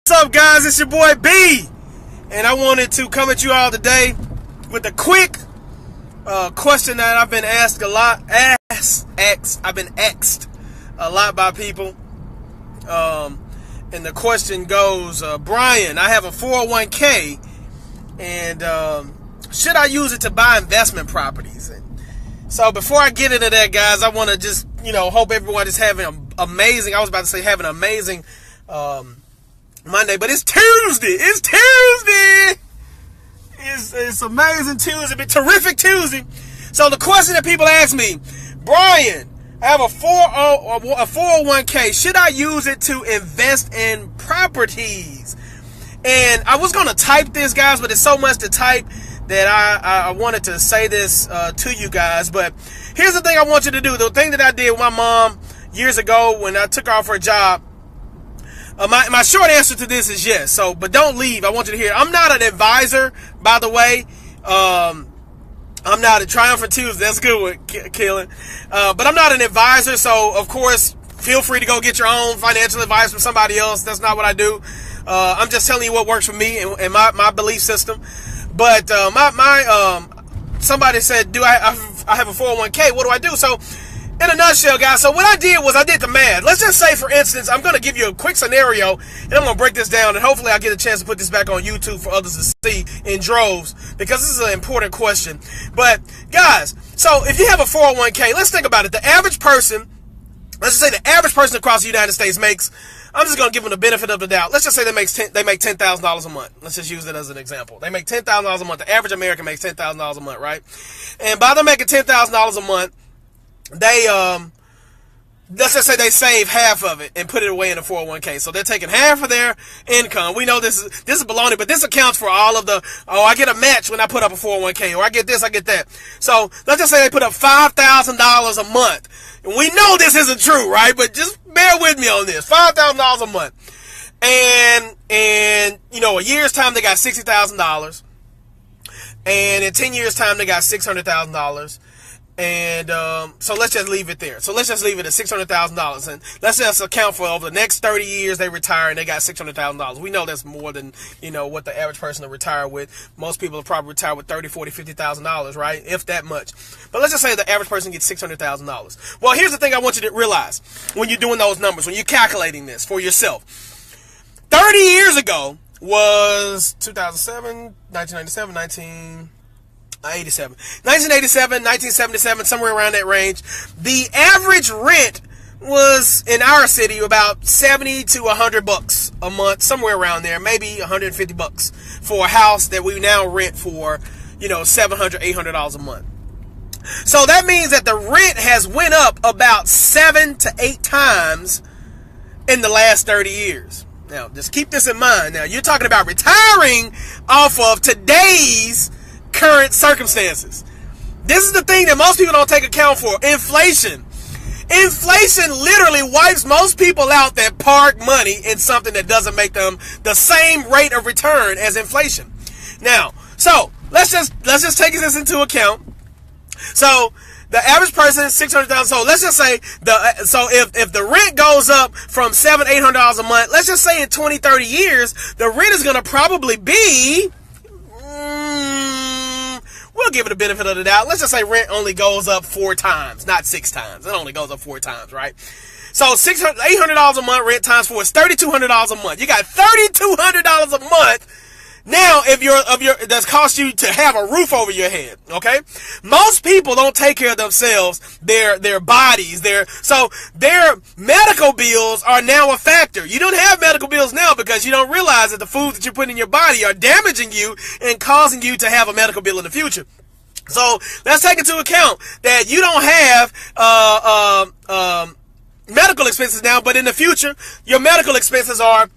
What's up, guys? It's your boy B, and I wanted to come at you all today with a quick question that I've been asked a lot. I've been asked a lot by people, and the question goes, Brian, I have a 401k, and should I use it to buy investment properties? And so before I get into that, guys, I want to just hope everyone is having an amazing. I was about to say having an amazing Monday, but it's Tuesday. It's amazing Tuesday, but terrific Tuesday. So the question that people ask me, Brian, I have a 401k. Should I use it to invest in properties? And I was going to type this, guys, but it's so much to type that I wanted to say this to you guys. But here's the thing I want you to do. The thing that I did with my mom years ago when I took her off for a job. My short answer to this is yes. So, but don't leave. I want you to hear. I'm not an advisor, by the way. I'm not a Triumphant Tuesday. That's good with killing. But I'm not an advisor. So, of course, feel free to go get your own financial advice from somebody else. That's not what I do. I'm just telling you what works for me and my belief system. But somebody said, I have a 401k? What do I do? So, in a nutshell, guys, so what I did was I did the math. Let's just say, for instance, I'm going to give you a quick scenario, and I'm going to break this down, and hopefully I get a chance to put this back on YouTube for others to see in droves, because this is an important question. But, guys, so if you have a 401k, let's think about it. The average person, let's just say the average person across the United States makes, I'm just going to give them the benefit of the doubt. Let's just say they make $10,000 a month. Let's just use it as an example. They make $10,000 a month. The average American makes $10,000 a month, right? And by them making $10,000 a month, they let's just say they save half of it and put it away in a 401k. So they're taking half of their income. We know this is baloney, but this accounts for all of the, I get a match when I put up a 401k, or I get this, I get that. So let's just say they put up $5,000 a month. And we know this isn't true, right? But just bear with me on this. $5,000 a month. And a year's time they got $60,000. And in 10 years' time they got $600,000. And so let's just leave it there. So let's just leave it at $600,000, and let's just account for over the next 30 years they retire and they got $600,000. We know that's more than what the average person will retire with. Most people will probably retire with $30,000, $40,000, $50,000, right? If that much. But let's just say the average person gets $600,000. Well, here's the thing I want you to realize when you're doing those numbers, when you're calculating this for yourself. 30 years ago was 2007, 1997, 1977, somewhere around that range. The average rent was in our city about $70 to $100 a month, somewhere around there, maybe $150 for a house that we now rent for, $700, $800 a month. So that means that the rent has went up about 7 to 8 times in the last 30 years. Now, just keep this in mind. Now, you're talking about retiring off of today's current circumstances. This is the thing that most people don't take account for. Inflation literally wipes most people out that park money in something that doesn't make them the same rate of return as inflation. Now, so let's just take this into account. So the average person is $600,000. So let's just say if the rent goes up from $700-$800 a month, let's just say in 20-30 years the rent is going to probably be we'll give it a benefit of the doubt. Let's just say rent only goes up 4 times, not 6 times. It only goes up 4 times, right? So $800 a month rent times 4 is $3,200 a month. You got $3,200 a month. Now, that's cost you to have a roof over your head, okay? Most people don't take care of themselves, their bodies, so their medical bills are now a factor. You don't have medical bills now because you don't realize that the foods that you put in your body are damaging you and causing you to have a medical bill in the future. So let's take into account that you don't have medical expenses now, but in the future, your medical expenses are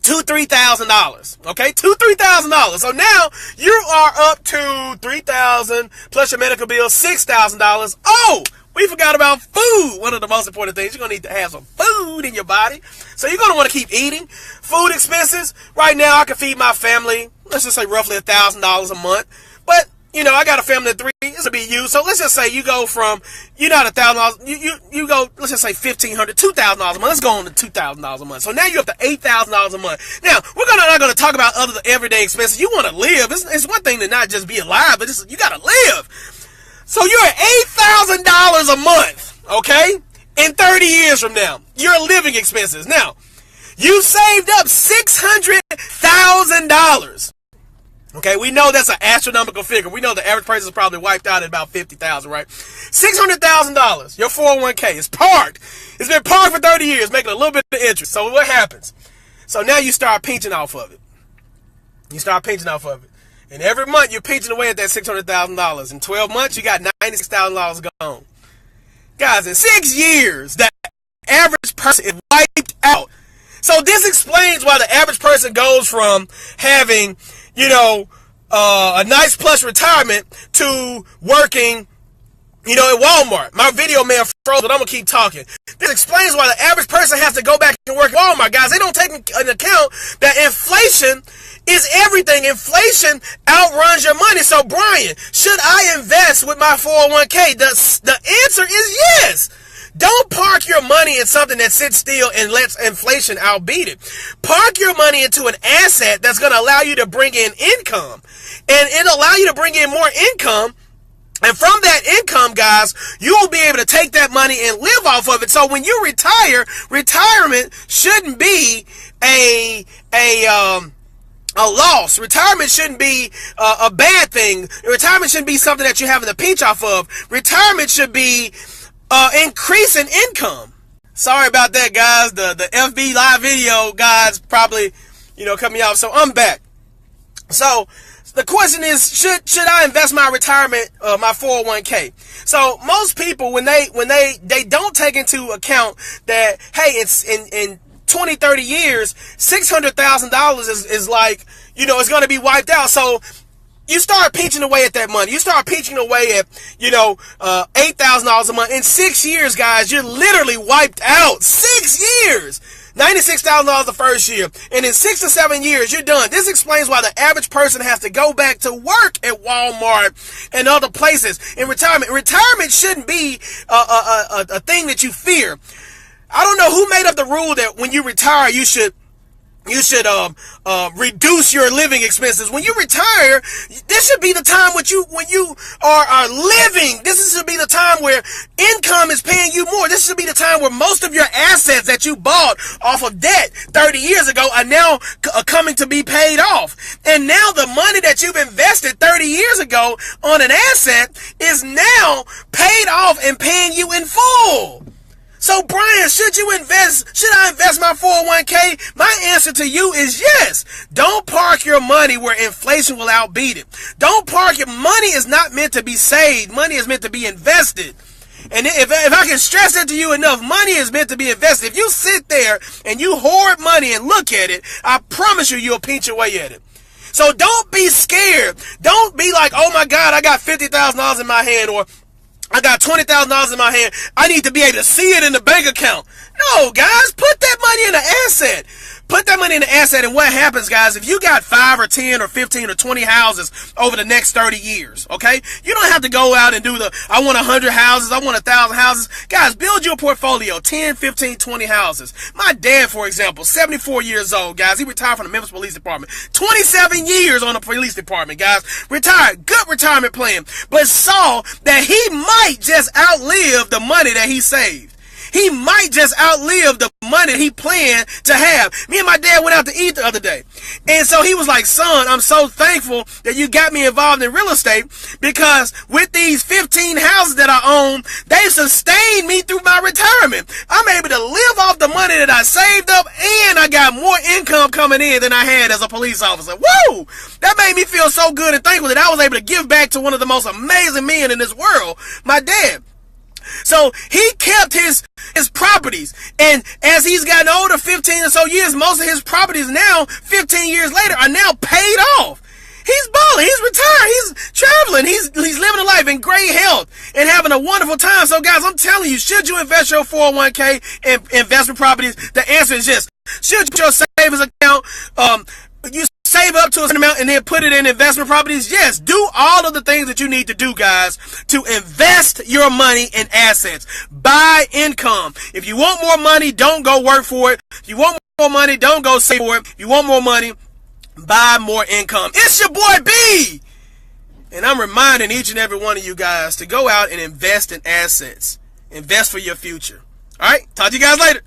$2,000-$3,000. Okay, $2,000-$3,000. So now you are up to $3,000 plus your medical bill, $6,000. Oh, we forgot about food. One of the most important things. You're gonna need to have some food in your body. So you're gonna want to keep eating. Food expenses. Right now, I can feed my family, let's just say roughly $1,000 a month. But you know, I got a family of 3. This will be you. So let's just say you go from, you know, $1,000. You go, let's just say $1,500, $2,000 a month. Let's go on to $2,000 a month. So now you're up to $8,000 a month. Now we're not going to talk about other everyday expenses. You want to live. It's one thing to not just be alive, but you got to live. So you're at $8,000 a month, okay? In 30 years from now, your living expenses. Now, you saved up $600,000. Okay, we know that's an astronomical figure. We know the average person is probably wiped out at about $50,000, right? $600,000. Your 401k is parked. It's been parked for 30 years, making a little bit of interest. So what happens? So now you start pinching off of it. You start pinching off of it. And every month you're pinching away at that $600,000. In 12 months, you got $96,000 gone. Guys, in 6 years, that average person is wiped out. So this explains why the average person goes from having, you know, a nice plush retirement to working, you know, at Walmart. My video may have froze, but I'm going to keep talking. This explains why the average person has to go back and work at Walmart. Guys, they don't take into account that inflation is everything. Inflation outruns your money. So, Brian, should I invest with my 401k? The answer is yes. Don't park your money in something that sits still and lets inflation outbeat it. Park your money into an asset that's going to allow you to bring in income. And it'll allow you to bring in more income. And from that income, guys, you will be able to take that money and live off of it. So when you retire, retirement shouldn't be a loss. Retirement shouldn't be a bad thing. Retirement shouldn't be something that you're having to pinch off of. Retirement should be increase in income. Sorry about that, guys. The FB live video, guys, probably, you know, cut me off. So I'm back. So the question is, should I invest my retirement, my 401k? So most people, when they don't take into account that, hey, it's in 20, 30 years, $600,000 is like, you know, it's going to be wiped out. So you start pinching away at that money. You start pinching away at, you know, $8,000 a month. In 6 years, guys, you're literally wiped out. 6 years. $96,000 the first year. And in 6 to 7 years, you're done. This explains why the average person has to go back to work at Walmart and other places in retirement. Retirement shouldn't be a thing that you fear. I don't know who made up the rule that when you retire, you should reduce your living expenses. When you retire, this should be the time when you are living. This should be the time where income is paying you more. This should be the time where most of your assets that you bought off of debt 30 years ago are now coming to be paid off. And now the money that you've invested 30 years ago on an asset is now paid off and paying you in full. So, Brian, should I invest my 401k? My answer to you is yes. Don't park your money where inflation will outbeat it. Don't park your money is not meant to be saved. Money is meant to be invested. And if I can stress that to you enough, money is meant to be invested. If you sit there and you hoard money and look at it, I promise you'll pinch away at it. So don't be scared. Don't be like, oh my God, I got $50,000 in my hand, or I got $20,000 in my hand. I need to be able to see it in the bank account. No, guys, put that money in an asset. Put that money in an asset, and what happens, guys, if you got 5 or 10 or 15 or 20 houses over the next 30 years, okay? You don't have to go out and do I want 100 houses, I want 1,000 houses. Guys, build your portfolio, 10, 15, 20 houses. My dad, for example, 74 years old, guys. He retired from the Memphis Police Department. 27 years on the police department, guys. Retired, good retirement plan, but saw that he might just outlive the money that he saved. He might just outlive the money he planned to have. Me and my dad went out to eat the other day. And so he was like, son, I'm so thankful that you got me involved in real estate, because with these 15 houses that I own, they sustained me through my retirement. I'm able to live off the money that I saved up, and I got more income coming in than I had as a police officer. Woo! That made me feel so good and thankful that I was able to give back to one of the most amazing men in this world, my dad. So he kept his properties, and as he's gotten older, 15 or so years, most of his properties now, 15 years later, are now paid off. He's balling, he's retired, he's traveling, he's living a life in great health and having a wonderful time. So guys, I'm telling you, should you invest your 401k in investment properties? The answer is yes. Should your savings account, you save save up to a certain amount and then put it in investment properties? Yes, do all of the things that you need to do, guys, to invest your money in assets. Buy income. If you want more money, don't go work for it. If you want more money, don't go save for it. If you want more money, buy more income. It's your boy B. And I'm reminding each and every one of you guys to go out and invest in assets. Invest for your future. All right, talk to you guys later.